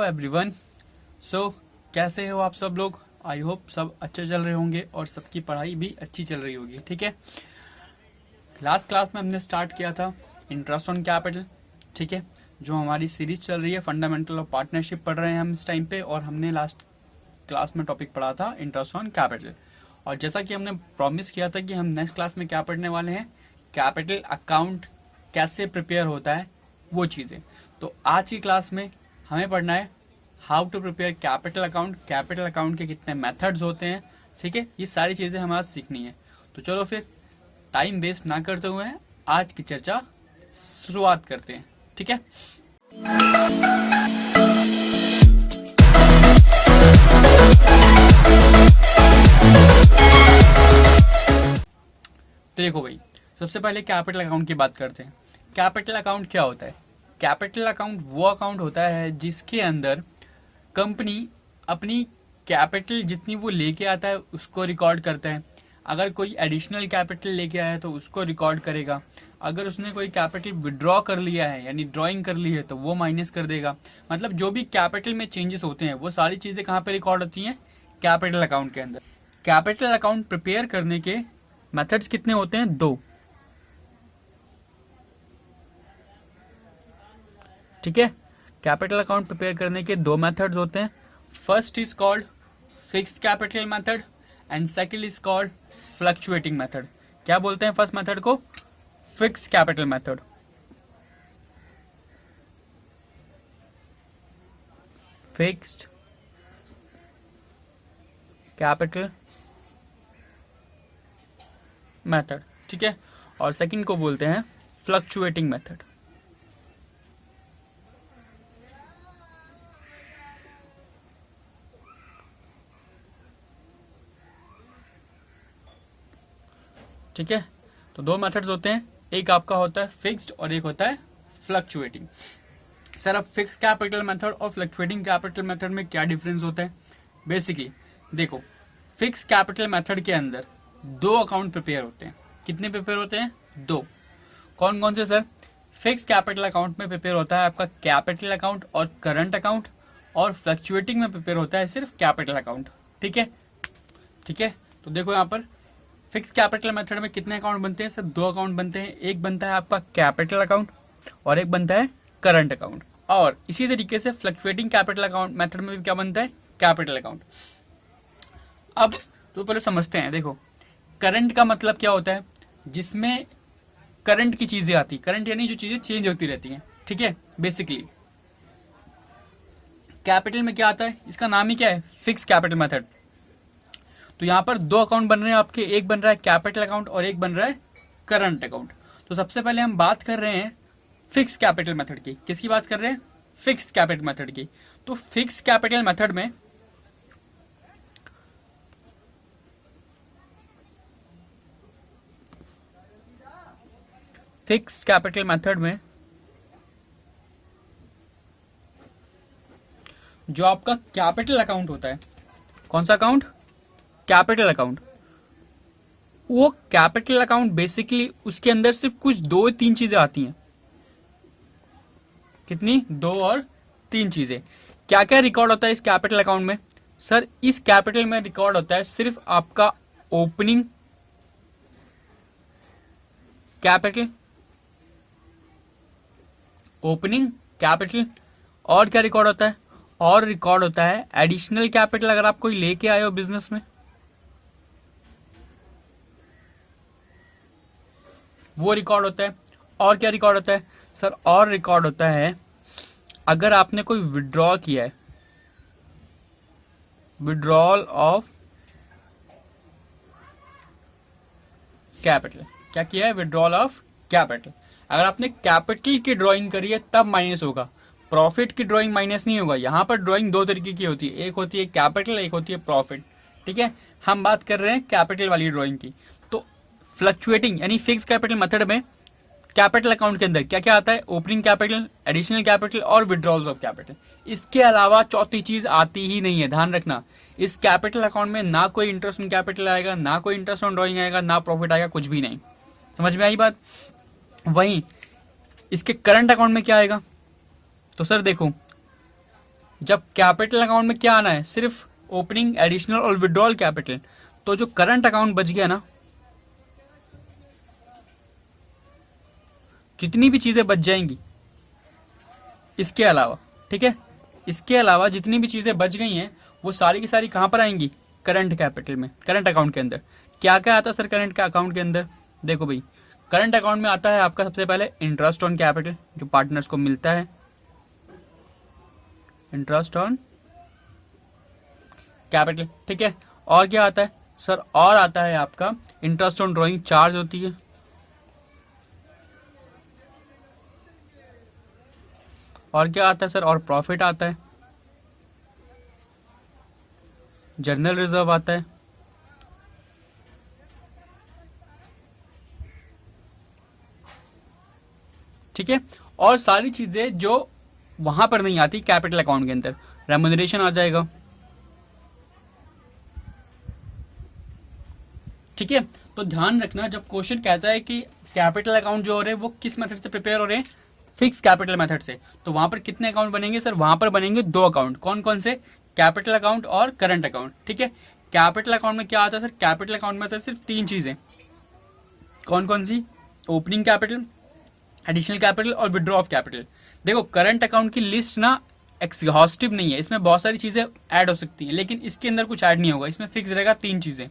Everyone. सो कैसे हो आप सब लोग? आई होप सब अच्छे चल रहे होंगे और सबकी पढ़ाई भी अच्छी चल रही होगी। ठीक है, लास्ट क्लास में हमने स्टार्ट किया था इंटरेस्ट ऑन कैपिटल। ठीक है, जो हमारी सीरीज चल रही है फंडामेंटल ऑफ पार्टनरशिप पढ़ रहे हैं हम इस टाइम पे, और हमने लास्ट क्लास में टॉपिक पढ़ा था इंटरेस्ट ऑन कैपिटल। और जैसा कि हमने प्रॉमिस किया था कि हम नेक्स्ट क्लास में क्या पढ़ने वाले हैं, कैपिटल अकाउंट कैसे प्रिपेयर होता है वो चीज़ें। तो आज की क्लास में हमें पढ़ना है how to prepare capital account, capital account के कितने मेथड्स होते हैं। ठीक है, ये सारी चीज़ें हमें आज सीखनी है। तो चलो फिर टाइम वेस्ट ना करते हुए आज की चर्चा शुरुआत करते हैं। ठीक है, तो देखो भाई, सबसे पहले कैपिटल अकाउंट की बात करते हैं। कैपिटल अकाउंट क्या होता है? कैपिटल अकाउंट वो अकाउंट होता है जिसके अंदर कंपनी अपनी कैपिटल जितनी वो लेके आता है उसको रिकॉर्ड करता है। अगर कोई एडिशनल कैपिटल लेके आया है तो उसको रिकॉर्ड करेगा। अगर उसने कोई कैपिटल विड्रॉ कर लिया है यानी ड्राइंग कर ली है तो वो माइनस कर देगा। मतलब जो भी कैपिटल में चेंजेस होते हैं वो सारी चीज़ें कहाँ पे रिकॉर्ड होती हैं? कैपिटल अकाउंट के अंदर। कैपिटल अकाउंट प्रिपेयर करने के मेथड्स कितने होते हैं? 2। ठीक है, कैपिटल अकाउंट प्रिपेयर करने के 2 मेथड्स होते हैं। First is called fixed capital method and second is called fluctuating method. क्या बोलते हैं फर्स्ट मेथड को? Fixed capital method. Fixed capital method. ठीक है, और सेकंड को बोलते हैं फ्लक्चुएटिंग मेथड। ठीक है, तो 2 मेथड्स होते हैं, एक आपका होता है फिक्स्ड और एक होता है फ्लक्चुएटिंग। सर अब फिक्स्ड कैपिटल मेथड और फ्लक्चुएटिंग कैपिटल मेथड में क्या डिफरेंस होता है? बेसिकली देखो, फिक्स्ड कैपिटल मेथड के अंदर 2 अकाउंट प्रिपेयर होते हैं। कितने प्रिपेयर होते हैं? 2। कौन कौन से सर? फिक्स्ड कैपिटल अकाउंट में प्रिपेयर होता है आपका कैपिटल अकाउंट और करंट अकाउंट, और फ्लक्चुएटिंग में प्रिपेयर होता है सिर्फ कैपिटल अकाउंट। ठीक है, ठीक है, तो देखो यहाँ पर फिक्स कैपिटल मेथड में कितने अकाउंट बनते हैं? सर 2 अकाउंट बनते हैं। एक बनता है आपका कैपिटल अकाउंट और एक बनता है करंट अकाउंट। और इसी तरीके से फ्लक्चुएटिंग कैपिटल अकाउंट मेथड में भी क्या बनता है? Capital account. अब तो पहले समझते हैं। देखो, करंट का मतलब क्या होता है? जिसमें करंट की चीजें आती, करंट यानी जो चीजें चेंज होती रहती हैं। ठीक है, बेसिकली कैपिटल में क्या आता है? इसका नाम ही क्या है? Fix capital method. तो यहां पर 2 अकाउंट बन रहे हैं आपके, एक बन रहा है कैपिटल अकाउंट और एक बन रहा है करंट अकाउंट। तो सबसे पहले हम बात कर रहे हैं फिक्स कैपिटल मेथड की। किसकी बात कर रहे हैं? फिक्स कैपिटल मेथड की। तो फिक्स कैपिटल मेथड में फिक्स्ड कैपिटल मेथड में जो आपका कैपिटल अकाउंट होता है, कौन सा अकाउंट? Capital account. वो कैपिटल अकाउंट बेसिकली उसके अंदर सिर्फ कुछ 2-3 चीजें आती हैं। कितनी? 2 और 3 चीजें। क्या क्या रिकॉर्ड होता है इस कैपिटल अकाउंट में? सर इस कैपिटल में रिकॉर्ड होता है सिर्फ आपका ओपनिंग कैपिटल, ओपनिंग कैपिटल। और क्या रिकॉर्ड होता है? और रिकॉर्ड होता है एडिशनल कैपिटल। अगर आप कोई लेके आए हो बिजनेस में वो रिकॉर्ड होता है। और क्या रिकॉर्ड होता है? सर और रिकॉर्ड होता है अगर आपने कोई विड्रॉ किया है, विड्रॉल ऑफ कैपिटल। क्या किया है? Withdrawal of capital. अगर आपने कैपिटल की ड्राइंग करी है तब माइनस होगा, प्रॉफिट की ड्राइंग माइनस नहीं होगा। यहां पर ड्राइंग 2 तरीके की होती है, एक होती है कैपिटल, एक होती है प्रॉफिट। ठीक है, हम बात कर रहे हैं कैपिटल वाली ड्राइंग की। तो फ्लक्चुएटिंग यानी फिक्स कैपिटल मेथड में कैपिटल अकाउंट के अंदर क्या क्या आता है? ओपनिंग कैपिटल, एडिशनल कैपिटल और विड्रॉल्स ऑफ कैपिटल। इसके अलावा चौथी चीज आती ही नहीं है। ध्यान रखना, इस कैपिटल अकाउंट में ना कोई इंटरेस्ट ऑन कैपिटल आएगा, ना कोई इंटरेस्ट ऑन ड्राइंग आएगा, ना प्रॉफिट आएगा, कुछ भी नहीं। समझ में आई बात? वहीं इसके करंट अकाउंट में क्या आएगा? तो सर देखो, जब कैपिटल अकाउंट में क्या आना है, सिर्फ ओपनिंग, एडिशनल और विड्रॉल कैपिटल। तो जो करंट अकाउंट बच गया ना, जितनी भी चीजें बच जाएंगी इसके अलावा, ठीक है, इसके अलावा जितनी भी चीजें बच गई हैं वो सारी की सारी कहां पर आएंगी, करंट कैपिटल में, करंट अकाउंट के अंदर। क्या क्या आता है सर करंट का अकाउंट के अंदर? देखो भाई, करंट अकाउंट में आता है आपका सबसे पहले इंटरेस्ट ऑन कैपिटल, जो पार्टनर्स को मिलता है, इंटरेस्ट ऑन कैपिटल, ठीक है। और क्या आता है सर? और आता है आपका इंटरेस्ट ऑन ड्रॉइंग चार्ज होती है, और क्या आता है सर? और प्रॉफिट आता है, जर्नल रिजर्व आता है, ठीक है। और सारी चीजें जो वहां पर नहीं आती कैपिटल अकाउंट के अंदर, रेम्यूनरेशन आ जाएगा, ठीक है। तो ध्यान रखना, जब क्वेश्चन कहता है कि कैपिटल अकाउंट जो हो रहे हैं वो किस मेथड से प्रिपेयर हो रहे हैं, फिक्स कैपिटल मेथड से, तो वहां पर कितने अकाउंट बनेंगे सर? वहां पर बनेंगे 2 अकाउंट। कौन कौन से? कैपिटल अकाउंट और करंट अकाउंट, ठीक है। कैपिटल अकाउंट में क्या आता है सर? कैपिटल अकाउंट में आता है सिर्फ 3 चीजें। कौन कौन सी? ओपनिंग कैपिटल, एडिशनल कैपिटल और विड्रॉ ऑफ कैपिटल। देखो, करंट अकाउंट की लिस्ट ना एक्सहॉस्टिव नहीं है, इसमें बहुत सारी चीजें ऐड हो सकती हैं, लेकिन इसके अंदर कुछ ऐड नहीं होगा, इसमें फिक्स रहेगा 3 चीजें,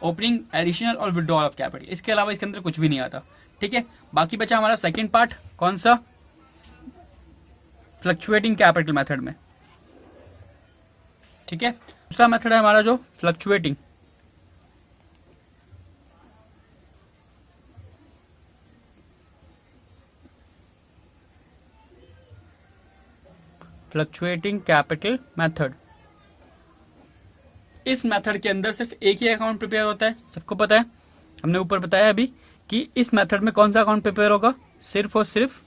ओपनिंग, एडिशनल और विड्रॉ ऑफ कैपिटल। इसके अलावा इसके अंदर कुछ भी नहीं आता, ठीक है। बाकी बचा हमारा सेकंड पार्ट, कौन सा? फ्लक्चुएटिंग कैपिटल मेथड में, ठीक है। दूसरा मेथड है हमारा जो फ्लक्चुएटिंग, फ्लक्चुएटिंग कैपिटल मेथड। इस मेथड के अंदर सिर्फ एक ही अकाउंट प्रिपेयर होता है, सबको पता है, हमने ऊपर बताया अभी कि इस मेथड में कौन सा अकाउंट प्रिपेयर होगा, सिर्फ और सिर्फ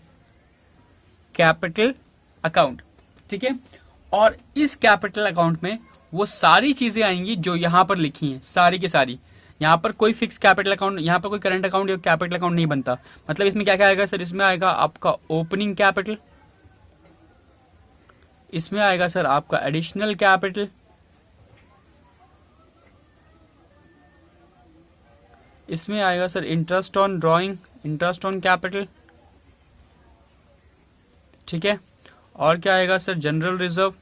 कैपिटल अकाउंट, ठीक है। और इस कैपिटल अकाउंट में वो सारी चीजें आएंगी जो यहां पर लिखी हैं, सारी की सारी। यहां पर कोई फिक्स कैपिटल अकाउंट, यहां पर कोई करंट अकाउंट या कैपिटल अकाउंट नहीं बनता। मतलब इसमें क्या क्या आएगा सर? इसमें आएगा आपका ओपनिंग कैपिटल, इसमें आएगा सर आपका एडिशनल कैपिटल, इसमें आएगा sir interest on drawing, interest on capital, ठीक है। और क्या आएगा सर? जनरल रिजर्व,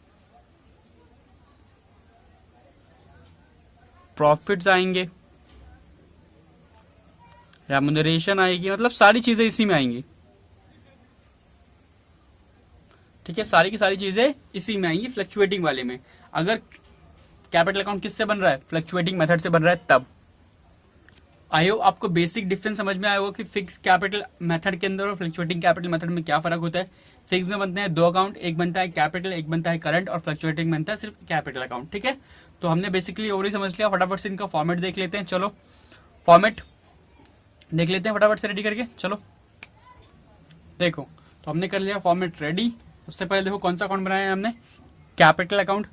प्रॉफिट्स आएंगे, रेम्यूनरेशन आएगी, मतलब सारी चीजें इसी में आएंगी, ठीक है। सारी की सारी चीजें इसी में आएंगी फ्लक्चुएटिंग वाले में। अगर कैपिटल अकाउंट किससे बन रहा है? फ्लक्चुएटिंग मेथड से बन रहा है तब। आई होप आपको बेसिक डिफरेंस समझ में आया होगा कि फिक्स कैपिटल मेथड के अंदर और फ्लक्चुएटिंग कैपिटल मेथड में क्या फर्क होता है। फिक्स में बनते हैं 2 अकाउंट, एक बनता है कैपिटल, एक बनता है करंट, और फ्लक्चुएटिंग बनता है सिर्फ कैपिटल अकाउंट, ठीक है। तो हमने बेसिकली ओवरऑल समझ लिया। फटाफट से इनका फॉर्मेट देख लेते हैं, चलो फॉर्मेट देख लेते हैं फटाफट से रेडी करके। चलो देखो, तो हमने कर लिया फॉर्मेट रेडी। सबसे पहले देखो कौन सा अकाउंट बनाया है हमने, कैपिटल अकाउंट।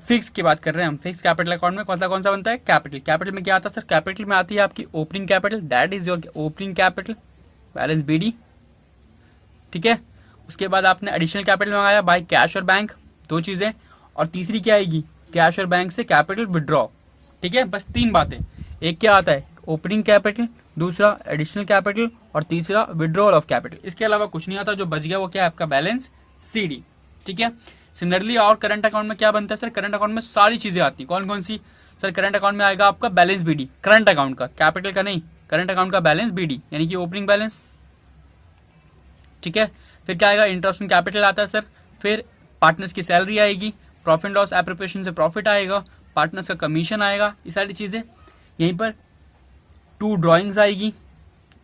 फिक्स की बात कर रहे हैं हम। फिक्स कैपिटल अकाउंट में कौन सा बनता है? कैपिटल। कैपिटल में क्या आता है सर? कैपिटल में आती है आपकी opening capital, that is your opening capital, balance B, D है। उसके बाद आपने एडिशनल कैपिटल मंगाया बाय कैश और बैंक, 2 चीजें। और तीसरी क्या आएगी? कैश और बैंक से कैपिटल विड्रॉ, ठीक है। बस 3 बातें। एक क्या आता है? ओपनिंग कैपिटल, दूसरा एडिशनल कैपिटल, और तीसरा विड्रॉल ऑफ कैपिटल। इसके अलावा कुछ नहीं आता। जो बच गया वो क्या है? आपका बैलेंस सीडी, ठीक है। सिमिलरली और करंट अकाउंट में क्या बनता है सर? करंट अकाउंट में सारी चीजें आती हैं। कौन कौन सी सर? करंट अकाउंट में आएगा आपका बैलेंस बीडी, करंट अकाउंट का, कैपिटल का नहीं, करंट अकाउंट का बैलेंस बीडी यानी कि ओपनिंग बैलेंस, ठीक है। फिर क्या आएगा? इंटरेस्ट ऑन कैपिटल आता है सर। फिर पार्टनर्स की सैलरी आएगी, प्रॉफिट एंड लॉस एप्रोप्रिएशन से प्रॉफिट आएगा, पार्टनर्स का कमीशन आएगा, ये सारी चीजें। यहीं पर 2 ड्रॉइंग्स आएगी,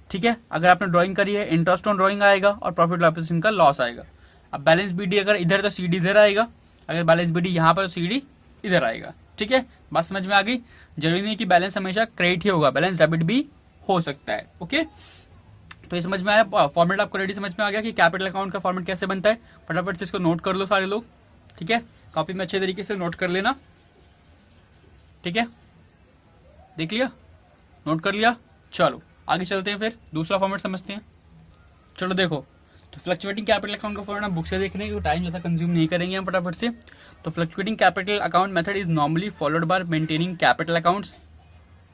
ठीक है। अगर आपने ड्राइंग करी है, इंटरेस्ट ऑन ड्राइंग आएगा और प्रॉफिट एप्रोप्रिएशन का लॉस आएगा। अब बैलेंस बीडी अगर इधर तो सीडी इधर आएगा, अगर बैलेंस बीडी यहाँ पर तो सीडी इधर आएगा, ठीक है। बात समझ में आ गई? जरूरी नहीं कि बैलेंस हमेशा क्रेडिट ही होगा, बैलेंस डेबिट भी हो सकता है, ओके। तो ये समझ में आया? फॉर्मेट आपको रेडी समझ में आ गया कि कैपिटल अकाउंट का फॉर्मेट कैसे बनता है। फटाफट से इसको नोट कर लो सारे लोग, ठीक है। कॉपी में अच्छे तरीके से नोट कर लेना, ठीक है। देख लिया? नोट कर लिया? चलो आगे चलते हैं, फिर दूसरा फॉर्मेट समझते हैं। चलो देखो, तो फ्लक्चुएटिंग कैपिटल अकाउंट का फॉर्मूला बुक से देखने को टाइम जैसा कंज्यूम नहीं करेंगे हम फटाफट से। तो fluctuating capital account method is normally followed by maintaining capital accounts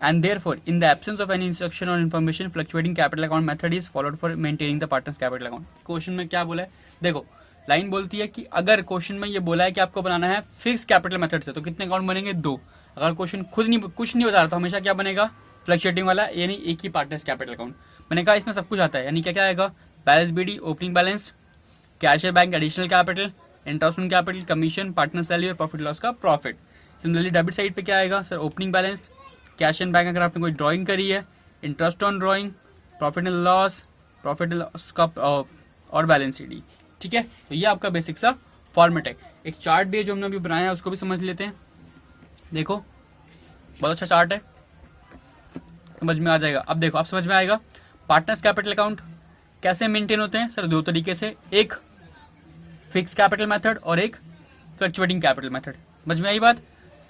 and therefore in the absence of any instruction or information fluctuating capital account method is followed for maintaining the partner's capital account। Question में क्या बोला है, देखो line बोलती है कि अगर question में ये बोला है कि आपको बनाना है फिक्स कैपिटल मेथड से तो कितने अकाउंट बनेंगे, 2। अगर क्वेश्चन खुद नहीं कुछ नहीं बता रहा तो हमेशा क्या बनेगा, फ्लक्चुएटिंग वाला, यानी एक ही पार्टनर्स कैपिटल अकाउंट। मैंने कहा इसमें सब कुछ आता है, यानी क्या क्या आएगा, balance BD, opening balance, cash bank, additional capital, interest on capital, commission, partner salary और प्रॉफिट लॉस का प्रॉफिट। सिमिलरली डेबिट साइड पे क्या आएगा sir, opening balance, cash and bank अगर आपने कोई ड्राइंग करी है, interest on drawing, profit and loss का और बैलेंस शीट। ठीक है, तो ये आपका बेसिक सा फॉर्मेट है। एक चार्ट भी है जो हमने अभी बनाया है, उसको भी समझ लेते हैं। देखो बहुत अच्छा चार्ट है, समझ में आ जाएगा। अब देखो आप समझ में आएगा पार्टनर्स कैपिटल अकाउंट कैसे मेंटेन होते हैं सर, 2 तरीके से, एक फिक्स कैपिटल मेथड और एक फ्लक्चुएटिंग कैपिटल मेथड। समझ में आई बात,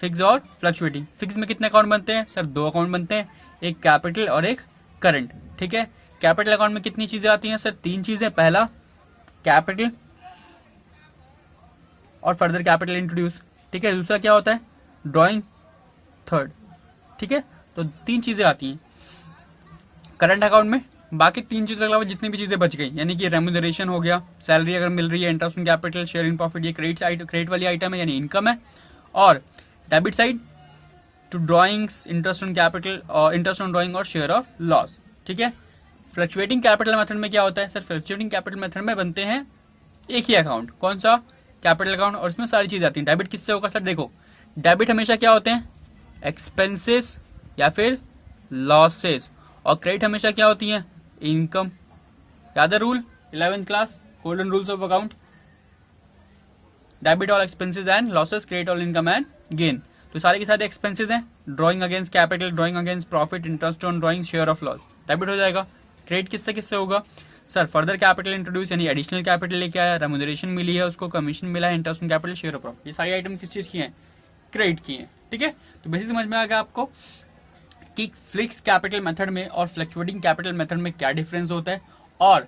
फिक्स और फ्लक्चुएटिंग। फिक्स में कितने अकाउंट बनते हैं सर, 2 अकाउंट बनते हैं, एक कैपिटल और एक करंट। ठीक है, कैपिटल अकाउंट में कितनी चीजें आती हैं सर, 3 चीजें। पहला कैपिटल और फर्दर कैपिटल इंट्रोड्यूस। ठीक है, दूसरा क्या होता है, ड्राइंग, थर्ड। ठीक है, तो 3 चीजें आती हैं करंट अकाउंट में। बाकी 3 चीजों के अलावा जितनी भी चीजें बच गई, यानी कि रेम्यूनरेशन हो गया, सैलरी अगर मिल रही है, interest on capital, share in profit, ये क्रेडिट वाली आइटम है यानी इनकम है, और debit side to drawings, interest on capital और इंटरेस्ट ऑन ड्राइंग और शेयर ऑफ लॉस। ठीक है, फ्लक्चुएटिंग कैपिटल मेथड में क्या होता है सर, फ्लक्चुएटिंग कैपिटल मेथड में बनते हैं एक ही अकाउंट, कौन सा, कैपिटल अकाउंट, और इसमें सारी चीजें आती हैं। डेबिट किससे होगा सर, देखो डेबिट हमेशा क्या होते हैं, एक्सपेंसेस या फिर लॉसेस, और क्रेडिट हमेशा क्या होती है, इनकम। याद है rule 11th class, golden rules of account, debit all expenses and losses, credit all income and gain. तो सारे के सारे एक्सपेंसेस हैं, drawing against capital, drawing against profit, interest on drawing, share of loss, debit हो जाएगा। Credit किससे किससे होगा सर, फर्दर कैपिटल इंट्रोड्यूस यानी एडिशनल कैपिटल लेके आया, रेम्यूनरेशन मिली है उसको, कमीशन मिला है, interest on capital, share of profit, ये सारी आइटम किस चीज की हैं, क्रेडिट की हैं। ठीक है, तो बेसिक समझ में आ गया आपको कि फिक्स कैपिटल मेथड में और फ्लक्चुएटिंग कैपिटल मेथड में क्या डिफरेंस होता है, और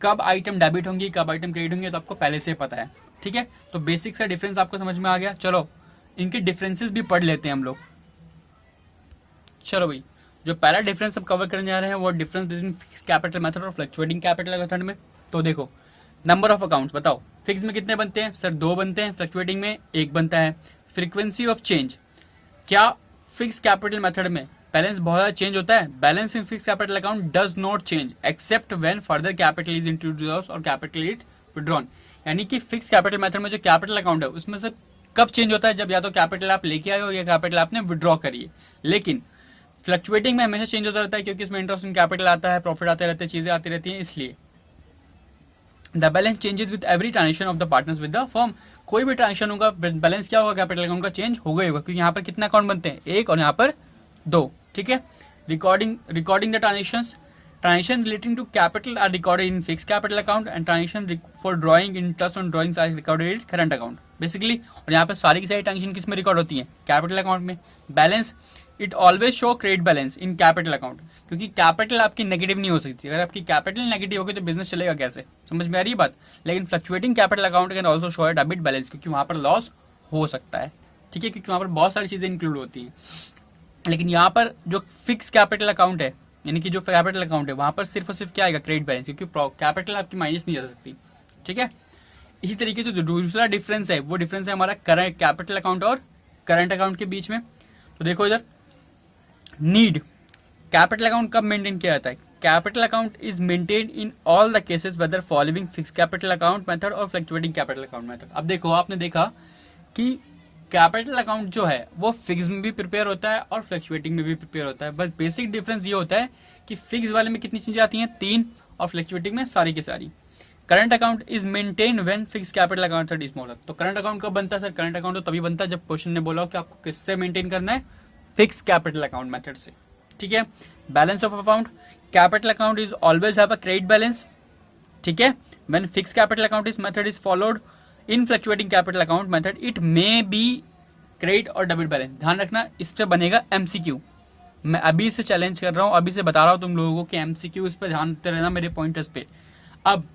कब आइटम डेबिट होंगी कब आइटम क्रेडिट होंगी, तो आपको पहले से पता है। ठीक है, तो बेसिक सा डिफरेंस आपको समझ में आ गया। चलो इनके डिफरेंसेस भी पढ़ लेते हैं हम लोग। चलो भाई, जो पहला डिफरेंस हम कवर करने जा रहे हैं वो difference between fix capital method और फ्लक्चुएटिंग कैपिटल मेथड में। तो देखो नंबर ऑफ अकाउंट्स बताओ, फिक्स में कितने बनते हैं सर, 2 बनते हैं, फ्लक्चुएटिंग में 1 बनता है। फ्रीक्वेंसी ऑफ चेंज, क्या फिक्स कैपिटल मेथड में बैलेंस बहुत ज्यादा चेंज होता है, balance in fix capital account does not change except when further capital is introduced और कैपिटल इज विड्रॉन। यानी कि फिक्स कैपिटल मेथड में जो कैपिटल अकाउंट है उसमें से कब चेंज होता है, जब या तो कैपिटल आप लेके आए हो या कैपिटल आपने विड्रॉ करी है। लेकिन फ्लक्चुएटिंग में हमेशा चेंज होता रहता है, क्योंकि इसमें इंटरेस्ट ऑन कैपिटल आता है, प्रॉफिट आते रहते हैं, चीजें आती रहती हैं, इसलिए the balance changes with every transaction of the partners with the firm. कोई भी ट्रांजेक्शन होगा बैलेंस क्या होगा, कैपिटल अकाउंट का चेंज होगा ही होगा, क्योंकि यहाँ पर कितना अकाउंट बनते हैं, 1 और यहाँ पर 2। ठीक है, recording the transaction relating to capital are recorded in fix capital account and transaction for drawing interest on drawings are recorded in current account basically. और यहाँ पर सारी की सारी ट्रांजेक्शन किस में रिकॉर्ड होती है, कैपिटल अकाउंट में। Balance it always show credit balance in capital account, क्योंकि कैपिटल आपकी नेगेटिव नहीं हो सकती। अगर आपकी कैपिटल नेगेटिव होगी तो बिजनेस चलेगा कैसे, समझ में आ रही है बात। लेकिन fluctuating capital account can also show debit balance, क्योंकि वहां पर लॉस हो सकता है। ठीक है, क्योंकि वहां पर बहुत सारी चीजें इंक्लूड होती हैं। लेकिन यहाँ पर जो फिक्स कैपिटल अकाउंट है, यानी कि जो कैपिटल अकाउंट है, वहां पर सिर्फ और सिर्फ क्या आएगा, क्रेडिट बैलेंस, क्योंकि कैपिटल आपकी माइनस नहीं जा सकती। ठीक है, इसी तरीके से जो दूसरा डिफरेंस है वो डिफरेंस है हमारा करंट कैपिटल अकाउंट और करंट अकाउंट के बीच में। तो देखो इधर नीड, कैपिटल अकाउंट कब मेंटेन किया जाता है, capital account is maintain in all the cases weather following fix capital account method और फ्लक्चुएटिंग कैपिटल अकाउंट मेथड। अब देखो आपने देखा कि कैपिटल अकाउंट जो है वो फिक्स में भी प्रिपेयर होता है और फ्लक्चुएटिंग में भी प्रिपेयर होता है। बस बेसिक डिफरेंस ये होता है कि फिक्स वाले में कितनी चीजें आती हैं, 3, और फ्लक्चुएटिंग में सारी की सारी। Current account is maintain when fix capital account is smaller. तो करंट अकाउंट कब बनता है सर, करंट अकाउंट तो तभी बनता है जब क्वेश्चन ने बोला हो कि आपको किससे मेंटेन करना है, फिक्स कैपिटल अकाउंट मेथड से। ठीक है, balance of account, capital account is always have a credit balance. ठीक है, when fix capital account is method is followed in fluctuating capital account method it may be credit और debit balance. ध्यान रखना, इस पे बनेगा एमसीक्यू। मैं अभी से चैलेंज कर रहा हूं, अभी से बता रहा हूं तुम लोगों को कि एमसीक्यू, इस पे ध्यान देते रहना मेरे पॉइंटर्स पे। अब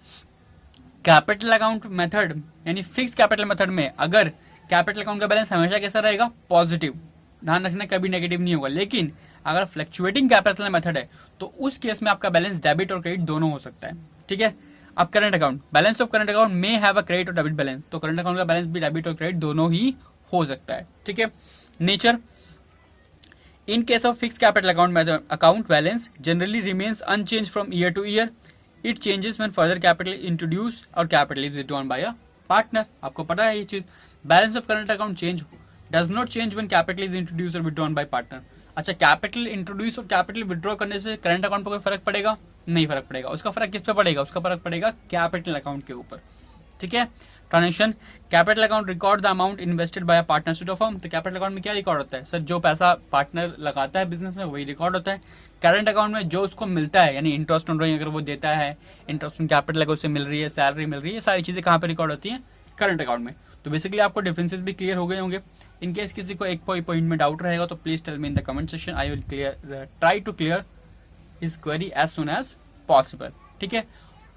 कैपिटल अकाउंट मेथड यानी फिक्स कैपिटल मेथड में अगर कैपिटल अकाउंट का बैलेंस हमेशा कैसा रहेगा, पॉजिटिव, ध्यान रखना कभी नेगेटिव नहीं होगा। लेकिन अगर फ्लक्चुएटिंग कैपिटल मेथड है तो उस केस में आपका बैलेंस डेबिट और क्रेडिट दोनों हो सकता है। ठीक है, अब current account, balance of current account में हैव अ क्रेडिट और डेबिट बैलेंस, तो करंट अकाउंट का बैलेंस भी डेबिट और क्रेडिट दोनों ही हो सकता है। ठीक है, nature, in case of fixed capital account balance generally remains unchanged from year to year. It changes when further capital is introduced or capital is withdrawn by a partner. आपको पता है ये चीज, balance of current account change does not change when capital is introduce और withdrawn bye partner. अच्छा, capital introduce और capital withdraw करने से करंट अकाउंट पर कोई फर्क पड़ेगा? नहीं फर्क पड़ेगा। उसका फर्क किस पे पड़ेगा? उसका फर्क पड़ेगा कैपिटल अकाउंट के ऊपर। ठीक है, transaction, capital account record the amount invested bye partnership of firm. तो कैपिटल अकाउंट में क्या रिकॉर्ड होता है सर? जो पैसा पार्टनर लगाता है बिजनेस में वही रिकॉर्ड होता है। करंट अकाउंट में जो उसको मिलता है यानी इंटरेस्ट ऑन ड्रॉइंग अगर वो देता है, इंटरेस्ट ऑन कैपिटल अगर उसे मिल रही है, सैलरी मिल रही है, सारी चीजें कहाँ पे रिकॉर्ड होती है? करंट अकाउंट में। तो बेसिकली आपको डिफरेंसेस भी क्लियर हो गए होंगे। इन केस किसी को एक पॉइंट में डाउट रहेगा तो please tell me in the comment section, I will try to clear his query as soon as possible. ठीक है,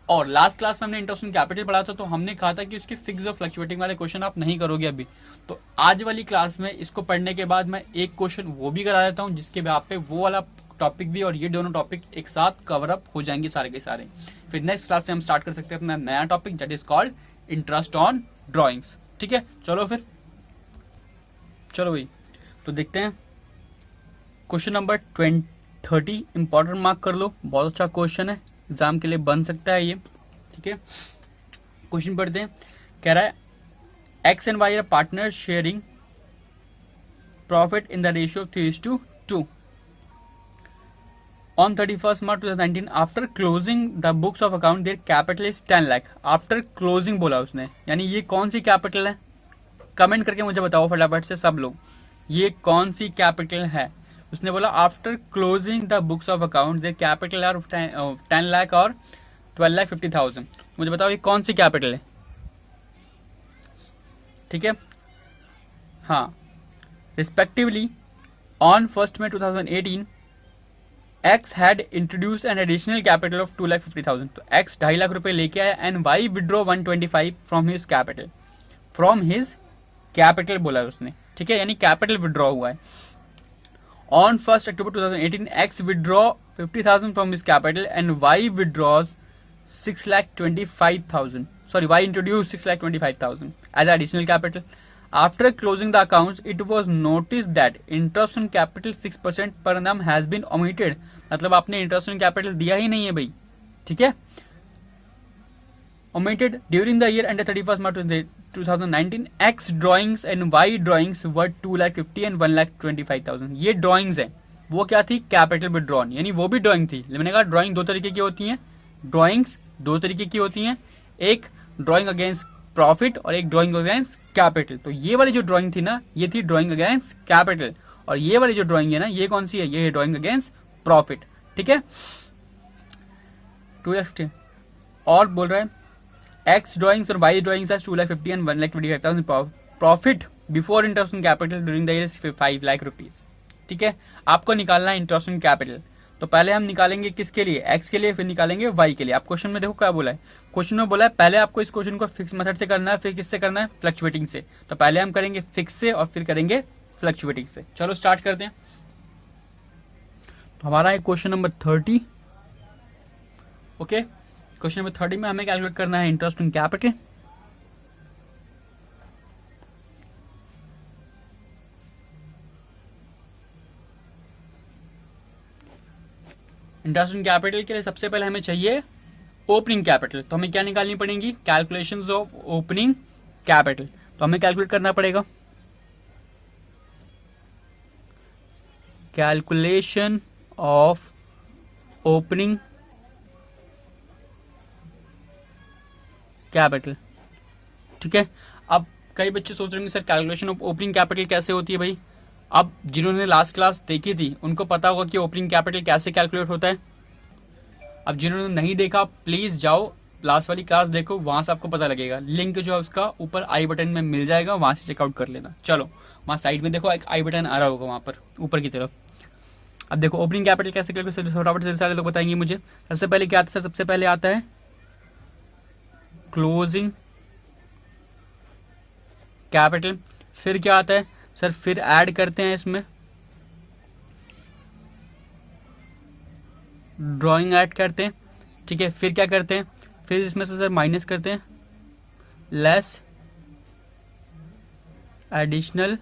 और लास्ट क्लास में हमने इंटरेस्ट ऑन कैपिटल पढ़ा था तो हमने कहा था कि उसके फिक्स और फ्लक्चुएटिंग वाले क्वेश्चन आप नहीं करोगे अभी। तो आज वाली क्लास में इसको पढ़ने के बाद मैं एक क्वेश्चन वो भी करा देता हूँ जिसके आप पे वो वाला टॉपिक भी और ये दोनों टॉपिक एक साथ कवर अप हो जाएंगे सारे के सारे। फिर नेक्स्ट क्लास से हम स्टार्ट कर सकते हैं अपना नया topic that is called interest on drawings. ठीक है, चलो भाई तो देखते हैं क्वेश्चन नंबर 30। इंपॉर्टेंट मार्क कर लो, बहुत अच्छा क्वेश्चन है, एग्जाम के लिए बन सकता है ये। ठीक है, क्वेश्चन पढ़ते हैं। कह रहा है X and Y are partner sharing profit in the ratio 3:2 on 31st March 2019 after closing the books of account their capital is 10 lakh. After closing बोला उसने, यानी ये कौन सी कैपिटल है? कमेंट करके मुझे बताओ फटाफट से सब लोग, ये कौन सी कैपिटल है? उसने बोला after closing the books of account their capital R 10 lakh और 12,50,000। मुझे बताओ ये कौन सी कैपिटल है? ठीक है, हाँ, respectively on 1 May 2018 X had introduced an additional capital of 2,50,000। तो X 2.5 लाख रुपए लेके आया and Y withdraw 125 from his capital, from his capital बोला उसने। ठीक है, यानी कैपिटल विड्रॉ हुआ है। On 1 October 2018 X withdraw 50,000 from his capital and Y withdraws 6,25,000. Sorry, Y introduced 6,25,000 as additional capital. After closing the accounts, it was noticed that interest on capital 6% per annum has been omitted. मतलब आपने interest on capital दिया ही नहीं है भाई। ठीक है, omitted during the year ended 31st March 2019. X drawings and Y drawings were 2,50,000 and 1,25,000. ये drawings है, वो क्या थी? कैपिटल विड्रॉन, यानी वो भी ड्रॉइंग थी। मैंने कहा ड्रॉइंग दो तरीके की होती हैं, ड्रॉइंग्स दो तरीके की होती हैं, एक ड्रॉइंग अगेंस्ट प्रॉफिट और एक ड्रॉइंग अगेंस्ट कैपिटल। तो ये वाली जो ड्रॉइंग थी ना, ये थी ड्रॉइंग अगेंस्ट कैपिटल, और ये वाली जो ड्रॉइंग है ना, ये कौन सी है? ये है ड्रॉइंग अगेंस्ट प्रॉफिट। ठीक है, 2,50,000 और बोल रहा है एक्स ड्रॉइंग्स और Y drawings 2,50,000 and 1,25,000 profit before interest on capital during the year 5 lakh rupees. ठीक है, आपको निकालना है इंटरेस्ट ऑन कैपिटल। तो पहले हम निकालेंगे किसके लिए? एक्स के लिए, फिर निकालेंगे वाई के लिए। आप क्वेश्चन में देखो क्या बोला है, क्वेश्चन में बोला है पहले आपको इस क्वेश्चन को फिक्स मेथड से करना है, फिर किससे करना है? फ्लक्चुएटिंग से। तो पहले हम करेंगे फिक्स से और फिर करेंगे फ्लक्चुएटिंग से। चलो स्टार्ट करते हैं। तो हमारा है question number 30। Okay, question number 30 में हमें कैलकुलेट करना है interest on capital. Interest on capital के लिए सबसे पहले हमें चाहिए ओपनिंग कैपिटल। तो हमें क्या निकालनी पड़ेगी? Calculations of opening capital. तो हमें कैलकुलेट करना पड़ेगा कैलकुलेशन ऑफ ओपनिंग कैपिटल। ठीक है, अब कई बच्चे सोच रहे होंगे sir calculation of opening capital कैसे होती है भाई? अब जिन्होंने लास्ट क्लास देखी थी उनको पता होगा कि ओपनिंग कैपिटल कैसे कैलकुलेट होता है। अब जिन्होंने नहीं देखा प्लीज जाओ लास्ट वाली क्लास देखो, वहां से आपको पता लगेगा। लिंक जो है उसका ऊपर आई बटन में मिल जाएगा, वहां से चेकआउट कर लेना। चलो वहां साइड में देखो एक आई बटन आ रहा होगा वहां पर ऊपर की तरफ। अब देखो ओपनिंग कैपिटल कैसे कैलकुलेट, फटाफट से सारे लोग बताएंगे मुझे। सबसे पहले क्या आता है? सबसे पहले आता है क्लोजिंग कैपिटल। फिर क्या आता है सर, फिर ऐड करते हैं इसमें ड्राइंग ऐड करते हैं, ठीक है। फिर क्या करते हैं, फिर इसमें से सर माइनस करते हैं लेस एडिशनल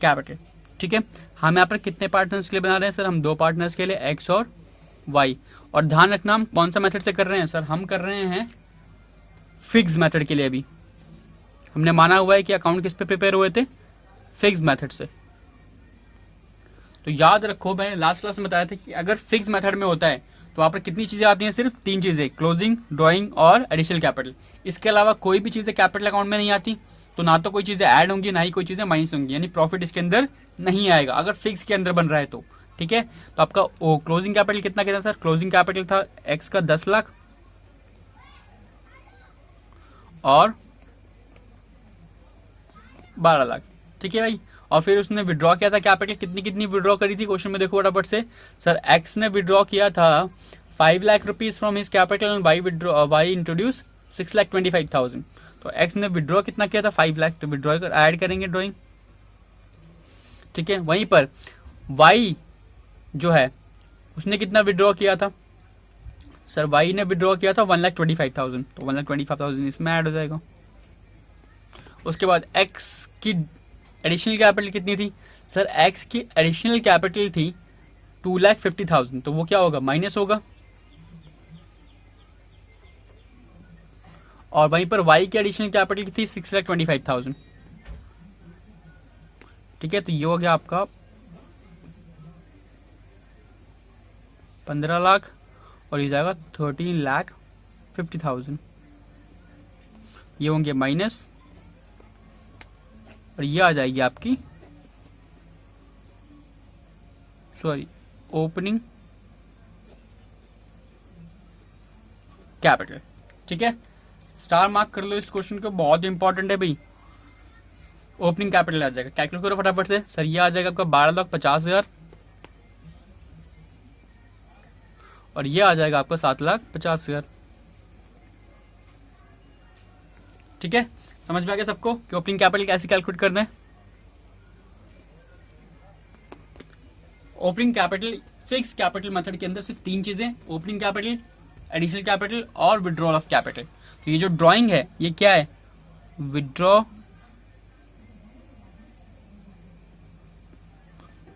कैपिटल, ठीक है। हम यहाँ पर कितने पार्टनर्स के लिए बना रहे हैं सर, हम 2 पार्टनर्स के लिए एक्स और वाई। और ध्यान रखना हम कौन सा मेथड से कर रहे हैं सर, हम कर रहे हैं फिक्स मेथड के लिए। अभी हमने माना हुआ है कि अकाउंट किस पे प्रिपेयर हुए थे, फिक्स मेथड से। तो याद रखो, मैंने लास्ट क्लास में बताया था कि अगर फिक्स मेथड में होता है तो वहां पर कितनी चीजें आती हैं, सिर्फ 3 चीजें, क्लोजिंग, ड्राइंग और एडिशनल कैपिटल। इसके अलावा कोई भी चीजें कैपिटल अकाउंट में नहीं आती। तो ना तो कोई चीजें ऐड होंगी, ना ही कोई चीजें माइनस होंगी, यानी प्रॉफिट इसके अंदर नहीं आएगा अगर फिक्स के अंदर बन रहा है तो, ठीक है। तो आपका क्लोजिंग कैपिटल कितना था सर, क्लोजिंग कैपिटल था एक्स का 10 लाख और 12 लाख, ठीक है भाई। और फिर उसने विड्रॉ किया था कैपिटल, कितनी कितनी विड्रॉ करी थी, क्वेश्चन में देखो फटाफट से। सर एक्स ने विड्रॉ किया था 5 lakh rupees from his capital and Y introduce 6,25,000। तो एक्स ने विड्रॉ कितना किया था, 5 लाख। तो विड्रॉ ऐड करेंगे ड्रॉइंग, ठीक है। वहीं पर वाई जो है उसने कितना विड्रॉ किया था सर, वाई ने विड्रॉ किया था 1,25,000। तो 1,25,000 इसमें ऐड हो जाएगा। उसके बाद एक्स की एडिशनल कैपिटल कितनी थी सर, एक्स की एडिशनल कैपिटल थी 2,50,000। तो वो क्या होगा, माइनस होगा। और वहीं पर वाई की एडिशनल कैपिटल की थी 6,25,000, ठीक है। तो ये हो गया आपका 15 लाख और ये जाएगा 13,50,000। ये होंगे माइनस और ये आ जाएगी आपकी ओपनिंग कैपिटल, ठीक है। स्टार मार्क कर लो इस क्वेश्चन को, बहुत इंपॉर्टेंट है भाई। ओपनिंग कैपिटल आ जाएगा, कैलकुलेट करो फटाफट से सर। ये आ जाएगा आपका 12,50,000 और ये आ जाएगा आपका 7,50,000, ठीक है। समझ में आ गया सबको कि ओपनिंग कैपिटल कैसे कैलकुलेट करना है। Opening capital fix capital method के अंदर सिर्फ 3 चीजें, ओपनिंग कैपिटल, एडिशनल कैपिटल और विड्रॉल ऑफ कैपिटल। तो ये जो ड्राइंग है ये क्या है, विड्रॉ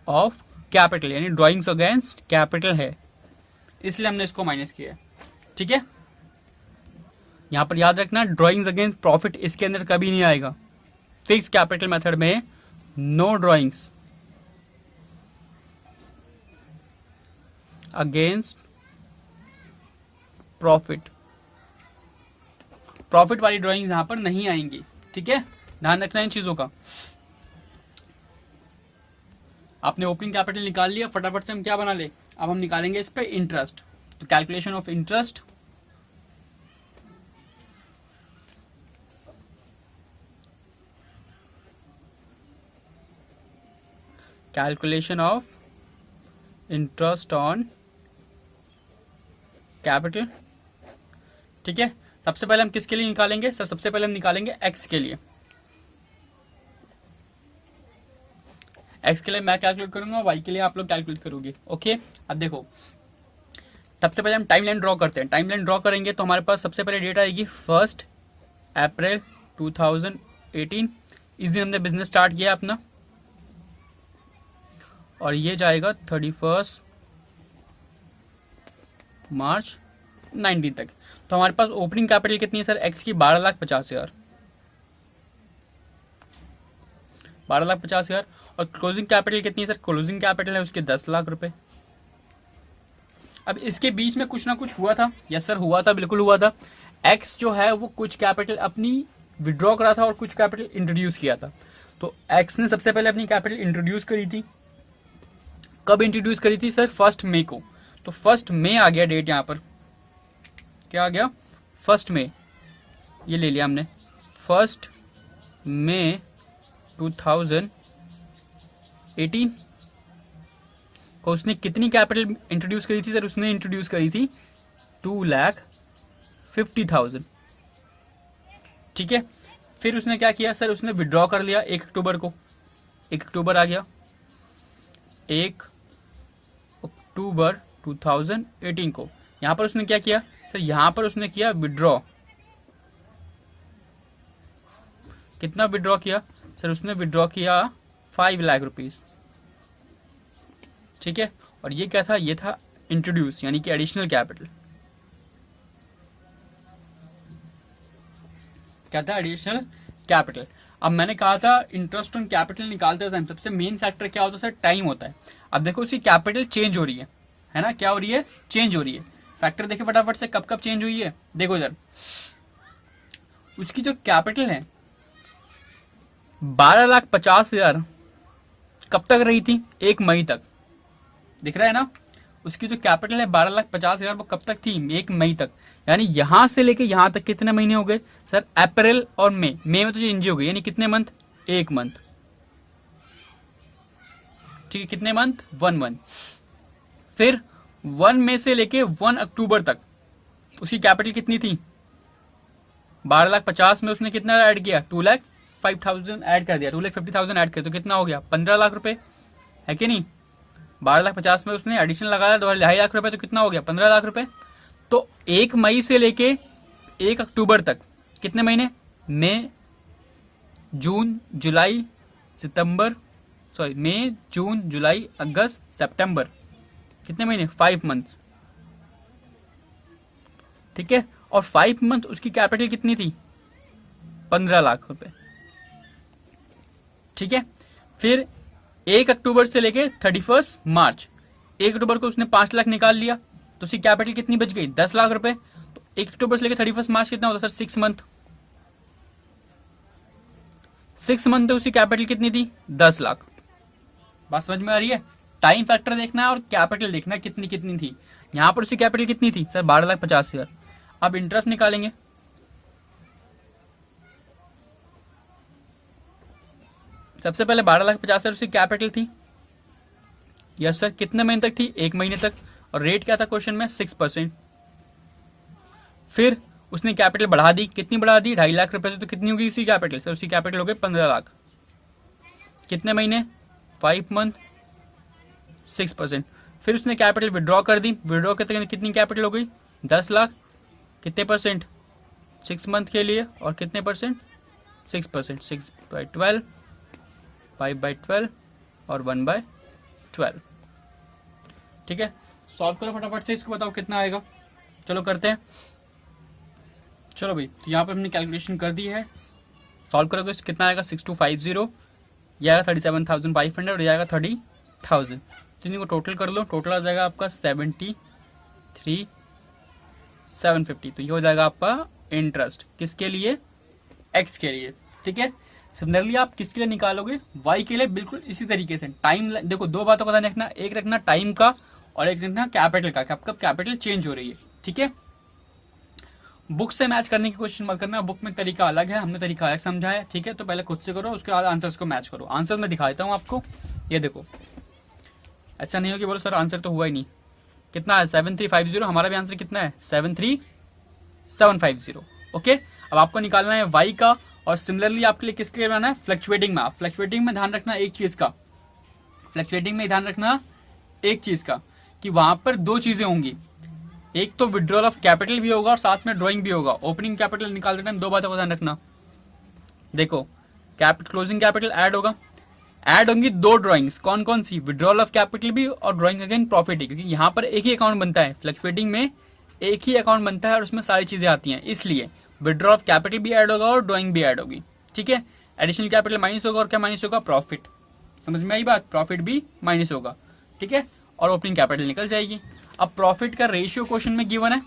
ऑफ कैपिटल, यानी ड्राइंग्स अगेंस्ट कैपिटल है, इसलिए हमने इसको माइनस किया है, ठीक है। यहां पर याद रखना ड्राइंग्स अगेंस्ट प्रॉफिट इसके अंदर कभी नहीं आएगा। फिक्स कैपिटल मेथड में no drawings against profit, profit वाली ड्राइंग्स यहां पर नहीं आएंगी, ठीक है। ध्यान रखना इन चीजों का। आपने ओपनिंग कैपिटल निकाल लिया, फटाफट से हम क्या बना ले, अब हम निकालेंगे इस पे इंटरेस्ट। तो calculation of interest, calculation of interest on capital, ठीक है। सबसे पहले हम किसके लिए निकालेंगे सर, सबसे पहले हम निकालेंगे एक्स के लिए। एक्स के लिए मैं कैलकुलेट करूंगा, वाई के लिए आप लोग कैलकुलेट करोगे, ओके। अब देखो सबसे पहले हम टाइम लाइन ड्रॉ करते हैं। टाइम लाइन ड्रॉ करेंगे तो हमारे पास सबसे पहले डेट आएगी 1 अप्रैल 2018। इस दिन हमने बिजनेस स्टार्ट किया अपना, और ये जाएगा 31 मार्च 19 तक। तो हमारे पास ओपनिंग कैपिटल कितनी है सर, एक्स की 12,50,000, 12,50,000। और क्लोजिंग कैपिटल कितनी है सर, क्लोजिंग कैपिटल है उसके 10 लाख रुपए। अब इसके बीच में कुछ ना कुछ हुआ था, यस सर हुआ था, बिल्कुल हुआ था। एक्स जो है वो कुछ कैपिटल अपनी विड्रॉ करा था और कुछ कैपिटल इंट्रोड्यूस किया था। तो एक्स ने सबसे पहले अपनी कैपिटल इंट्रोड्यूस करी थी। कब इंट्रोड्यूस करी थी सर, 1 मई को। तो 1 मई आ गया डेट, यहां पर क्या आ गया 1 मई, ये ले लिया हमने 1 मई 2018 को। उसने कितनी कैपिटल इंट्रोड्यूस करी थी सर, उसने इंट्रोड्यूस करी थी 2,50,000 50,000। ठीक है, फिर उसने क्या किया सर, उसने विड्रॉ कर लिया 1 अक्टूबर को। 1 अक्टूबर आ गया, 1 अक्टूबर 2018 को। यहां पर उसने क्या किया सर, यहां पर उसने किया विड्रॉ। कितना विड्रॉ किया सर, उसने विड्रॉ किया 5 लाख रुपीस। ठीक है, और ये क्या था, ये था इंट्रोड्यूस यानी कि एडिशनल कैपिटल। क्या था, एडिशनल कैपिटल। अब मैंने कहा था इंटरेस्ट ऑन कैपिटल निकालते समय सबसे मेन फैक्टर क्या होता है सर, टाइम होता है। अब देखो उसकी कैपिटल चेंज हो रही है ना, क्या हो रही है, चेंज हो रही है। फैक्टर देखिए फटाफट से, कब कब चेंज हुई है, देखो इधर उसकी जो कैपिटल है 12,50,000 कब तक रही थी, 1 मई तक। दिख रहा है ना, उसकी जो कैपिटल है 12,50,000 वो कब तक थी, 1 मई तक। यानी यहां से लेके यहां तक कितने महीने हो गए सर, अप्रैल और मई। मई में तो चेंज हो गई, यानी कितने मंथ, 1 मंथ। ठीक है, कितने मंथ, 1 मंथ। फिर 1 मई से लेके 1 अक्टूबर तक उसकी कैपिटल कितनी थी, 12,50,000 में उसने कितना ऐड किया, 2,05,000 ऐड कर दिया, 2,50,000 ऐड किया तो कितना हो गया, 15 लाख रुपए, है कि नहीं। 12,50,000 में उसने एडिशनल लगाया 2.5 लाख रुपए, तो कितना हो गया, 15 लाख रुपए। तो 1 मई से लेके 1 अक्टूबर तक कितने महीने, मई जून जुलाई सितंबर, सॉरी मई जून जुलाई अगस्त सितंबर, कितने महीने, 5 मंथ। ठीक है, और 5 मंथ उसकी कैपिटल कितनी थी, 15 लाख रुपए। ठीक है, फिर 1 अक्टूबर से लेके 31 मार्च, 1 अक्टूबर को उसने 5 लाख निकाल लिया, तो उसकी कैपिटल कितनी बच गई, 10 लाख रुपए। तो 1 अक्टूबर से लेके 31 मार्च कितना होता सर, 6 मंथ। 6 मंथ उसकी कैपिटल कितनी थी, 10 लाख। बात समझ में आ रही है। टाइम फैक्टर देखना है और कैपिटल देखना है कितनी कितनी थी। यहां पर उसकी कैपिटल कितनी थी सर, 12,50,000। अब इंटरेस्ट निकालेंगे। सबसे पहले 12,50,000 उसकी कैपिटल थी, यस सर। कितने महीने तक थी, 1 महीने तक। और रेट क्या था क्वेश्चन में, 6%। फिर उसने कैपिटल बढ़ा दी, कितनी बढ़ा दी, 2.5 लाख रुपए से। तो कितनी होगी उसकी कैपिटल सर, उसकी कैपिटल हो गई 15 लाख। कितने महीने, 5 मंथ, 6%। फिर उसने कैपिटल विड्रॉ कर दी, विड्रॉ करते कितनी कैपिटल हो गई, 10 लाख। कितने परसेंट, 6 मंथ के लिए। और कितने परसेंट, 6%। 6/12, 5/12 और 1/12। ठीक है, सॉल्व करो फटाफट से, इसको बताओ कितना आएगा। चलो करते हैं। चलो भाई, तो यहाँ पे हमने कैलकुलेशन कर दी है। सॉल्व करोगे कितना आएगा, 6250, यह आएगा 37,500 और यह आएगा 30,000। तो इनको टोटल कर लो, टोटल आ जाएगा आपका 73,750। तो ये हो जाएगा आपका इंटरेस्ट, किसके लिए, एक्स के लिए। ठीक है, सिमिलरली आप किसके लिए निकालोगे, वाई के लिए, बिल्कुल इसी तरीके से। टाइम देखो, 2 बातों का ध्यान रखना, एक रखना टाइम का और एक रखना कैपिटल का, कब कब कैपिटल चेंज हो रही है। ठीक है, बुक से मैच करने की कोशिश मत करना, बुक में तरीका अलग है, हमने तरीका अलग समझा है। ठीक है, तो पहले खुद से करो, उसके बाद आंसर्स को मैच करो। आंसर मैं दिखा देता हूँ आपको, ये देखो। अच्छा नहीं हो कि बोलो सर आंसर तो हुआ ही नहीं। कितना है, 7350। हमारा भी आंसर कितना है, 73,750। ओके, अब आपको निकालना है वाई का। और सिमिलरली आपके लिए किसके लिए बनाना है, फ्लक्चुएटिंग में। फ्लक्चुएटिंग में ध्यान रखना एक चीज का, फ्लक्चुएटिंग में ध्यान रखना एक चीज का, कि वहां पर 2 चीजें होंगी। एक तो विड्रॉल ऑफ कैपिटल भी होगा और साथ में ड्रॉइंग भी होगा। ओपनिंग कैपिटल निकालते टाइम 2 बातों का ध्यान रखना। देखो, क्लोजिंग कैपिटल ऐड होगा, ऐड होंगी 2 ड्रॉइंग्स। कौन कौन सी, विड्रॉल ऑफ कैपिटल भी और ड्रॉइंग अगेन प्रॉफिट ही, क्योंकि यहाँ पर एक ही अकाउंट बनता है। फ्लक्चुएटिंग में एक ही अकाउंट बनता है और उसमें सारी चीजें आती हैं, इसलिए विड्रॉल ऑफ कैपिटल भी ऐड होगा और ड्रॉइंग भी ऐड होगी। ठीक है, एडिशनल कैपिटल माइनस होगा और क्या माइनस होगा, प्रॉफिट। समझ में आई बात, प्रॉफिट भी माइनस होगा। ठीक है, और ओपनिंग कैपिटल निकल जाएगी। अब प्रॉफिट का रेशियो क्वेश्चन में गिवन है,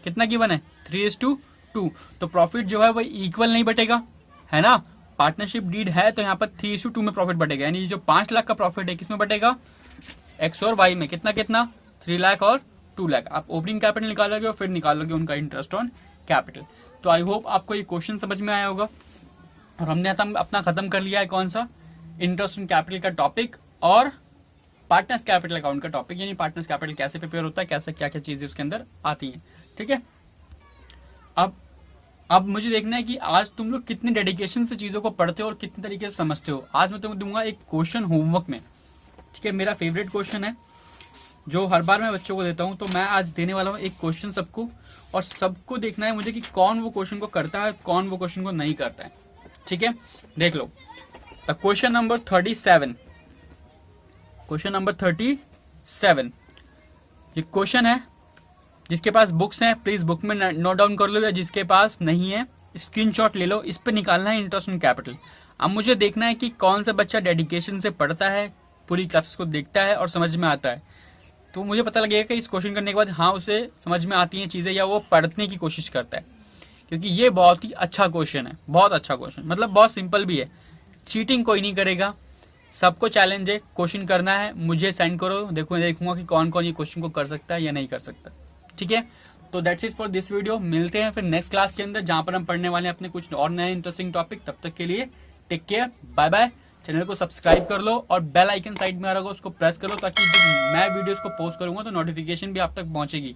कितना गिवन है, 3:2। तो प्रॉफिट जो है वो इक्वल नहीं बटेगा, है ना। पार्टनरशिप डीड है तो यहाँ पर 3:2 में प्रॉफिट बटेगा। यानी जो 5 लाख का प्रॉफिट है किसमें बटेगा, एक्स और वाई में। कितना कितना, 3 लाख और 2 लाख। आप ओपनिंग कैपिटल निकालोगे और फिर निकालोगे उनका इंटरेस्ट ऑन कैपिटल। तो आई होप आपको ये क्वेश्चन समझ में आया होगा। और हमने अपना खत्म कर लिया है कौन सा, इंटरेस्ट ऑन कैपिटल का टॉपिक और पार्टनर्स कैपिटल अकाउंट का टॉपिक, यानी पार्टनर्स कैपिटल कैसे प्रिपेयर होता है, कैसे क्या क्या चीजें उसके अंदर आती हैं। ठीक है, अब मुझे देखना है कि आज तुम लोग कितने डेडिकेशन से चीजों को पढ़ते हो और कितने तरीके से समझते हो। आज मैं तुम्हें दूंगा एक क्वेश्चन होमवर्क में, ठीक है। मेरा फेवरेट क्वेश्चन है जो हर बार मैं बच्चों को देता हूं, तो मैं आज देने वाला हूं एक क्वेश्चन सबको, और सबको देखना है मुझे कि कौन वो क्वेश्चन को करता है, कौन वो क्वेश्चन को नहीं करता है, ठीक है। देख लो, the question number 37, question number 37, ये क्वेश्चन है। जिसके पास बुक्स हैं प्लीज बुक में नोट डाउन कर लो, या जिसके पास नहीं है स्क्रीनशॉट ले लो। इस पे निकालना है इंटरेस्ट इन कैपिटल। अब मुझे देखना है कि कौन सा बच्चा डेडिकेशन से पढ़ता है, पूरी क्लासेस को देखता है और समझ में आता है। तो मुझे पता लगेगा कि इस क्वेश्चन करने के बाद हाँ उसे समझ में आती हैं चीजें, या वो पढ़ने की कोशिश करता है। क्योंकि ये बहुत ही अच्छा क्वेश्चन है, बहुत अच्छा क्वेश्चन, मतलब बहुत सिंपल भी है। चीटिंग कोई नहीं करेगा, सबको चैलेंज है, क्वेश्चन करना है, मुझे सेंड करो, देखूंगा कि कौन कौन ये क्वेश्चन को कर सकता है या नहीं कर सकता, ठीक है। तो that's it for this video. मिलते हैं फिर नेक्स्ट क्लास के अंदर, जहां पर हम पढ़ने वाले हैं अपने कुछ और नए इंटरेस्टिंग टॉपिक। तब तक के लिए take care, bye bye. Channel को सब्सक्राइब कर लो और बेल आइकन साइड में आ रहा होगा उसको प्रेस कर लो, ताकि जब मैं वीडियोस को पोस्ट करूंगा तो नोटिफिकेशन भी आप तक पहुंचेगी।